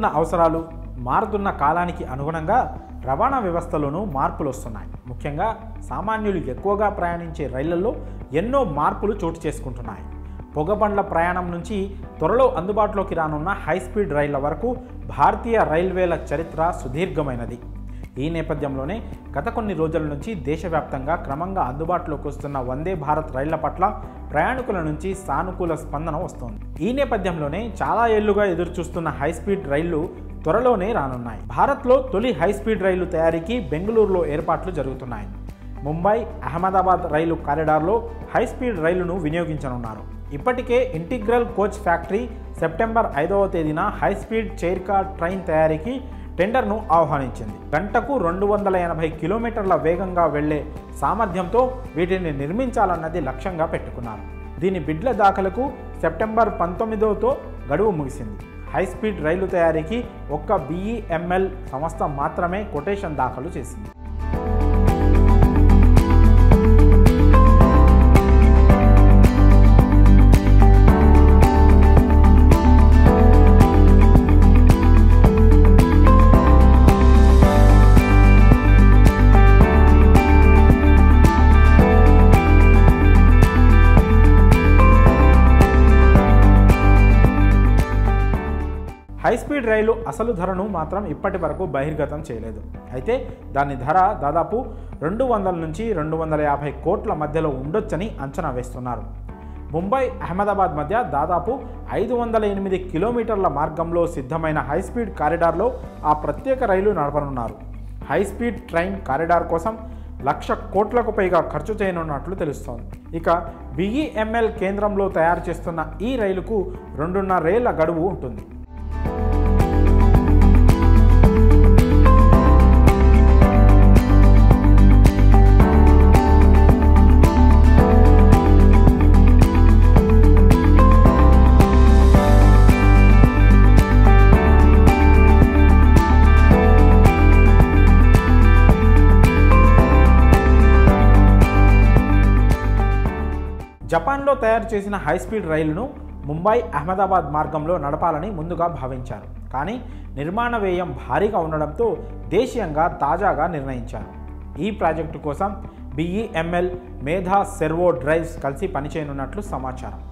పెరుగుతున్న అవసరాలు, మారుతున్న కాలానికి అనుగుణంగా రవాణా వ్యవస్థలోనూ మార్పులు వస్తున్నాయి. ముఖ్యంగా సామాన్యులు ఎక్కువగా ప్రయాణించే రైళ్లలో ఎన్నో మార్పులు చోటు చేసుకుంటున్నాయి. పొగబండ్ల ప్రయాణం నుంచి త్వరలో అందుబాటులోకి రానున్న హైస్పీడ్ రైళ్ల వరకు భారతీయ రైల్వేల చరిత్ర సుదీర్ఘమైనది. ఈ నేపథ్యంలోనే గత కొన్ని రోజుల నుంచి దేశవ్యాప్తంగా క్రమంగా అందుబాటులోకి వస్తున్న వందే భారత్ రైళ్ల పట్ల ప్రయాణికుల నుంచి సానుకూల స్పందన వస్తోంది. ఈ నేపథ్యంలోనే చాలా ఏళ్లుగా ఎదురుచూస్తున్న హైస్పీడ్ రైళ్లు త్వరలోనే రానున్నాయి. భారత్లో తొలి హైస్పీడ్ రైలు తయారీకి బెంగళూరులో ఏర్పాట్లు జరుగుతున్నాయి. ముంబై అహ్మదాబాద్ రైలు కారిడార్లో హైస్పీడ్ రైలును వినియోగించనున్నారు. ఇప్పటికే ఇంటిగ్రల్ కోచ్ ఫ్యాక్టరీ సెప్టెంబర్ 5వ తేదీన హైస్పీడ్ చైర్ కార్ ట్రైన్ తయారీకి టెండర్ను ఆహ్వానించింది. గంటకు 280 కిలోమీటర్ల వేగంగా వెళ్లే సామర్థ్యంతో వీటిని నిర్మించాలన్నది లక్ష్యంగా పెట్టుకున్నారు. దీని బిడ్ల దాఖలకు సెప్టెంబర్ 19తో గడువు ముగిసింది. హైస్పీడ్ రైలు తయారీకి ఒక్క BEML సంస్థ మాత్రమే కొటేషన్ దాఖలు చేసింది. హైస్పీడ్ రైలు అసలు ధరను మాత్రం ఇప్పటి వరకు బహిర్గతం చేయలేదు. అయితే దాని ధర దాదాపు 200 నుంచి 250 కోట్ల మధ్యలో ఉండొచ్చని అంచనా వేస్తున్నారు. ముంబై అహ్మదాబాద్ మధ్య దాదాపు 508 కిలోమీటర్ల మార్గంలో సిద్ధమైన హైస్పీడ్ కారిడార్లో ఆ ప్రత్యేక రైలు నడపనున్నారు. హైస్పీడ్ ట్రైన్ కారిడార్ కోసం 1,00,000 కోట్లకు పైగా ఖర్చు చేయనున్నట్లు తెలుస్తోంది. ఇక BEML కేంద్రంలో తయారు చేస్తున్న ఈ రైలుకు 2.5 ఏళ్ల గడువు ఉంటుంది. జపాన్లో తయారు చేసిన హైస్పీడ్ రైలును ముంబై అహ్మదాబాద్ మార్గంలో నడపాలని ముందుగా భావించారు. కానీ నిర్మాణ వ్యయం భారీగా ఉండడంతో దేశీయంగా తాజాగా నిర్ణయించారు. ఈ ప్రాజెక్టు కోసం BEML, మేధా సెర్వో డ్రైవ్స్ కలిసి పనిచేయనున్నట్లు సమాచారం.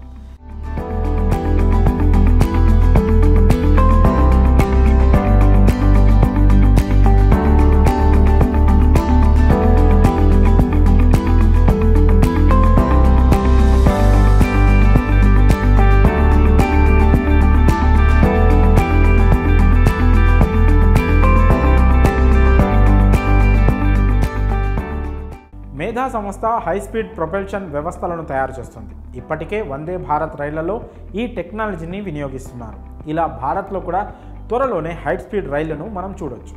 మేధా సంస్థ హైస్పీడ్ ప్రొపల్షన్ వ్యవస్థలను తయారు చేస్తుంది. ఇప్పటికే వందే భారత్ రైళ్లలో ఈ టెక్నాలజీని వినియోగిస్తున్నారు. ఇలా భారత్లో కూడా త్వరలోనే హైస్పీడ్ రైళ్లను మనం చూడొచ్చు.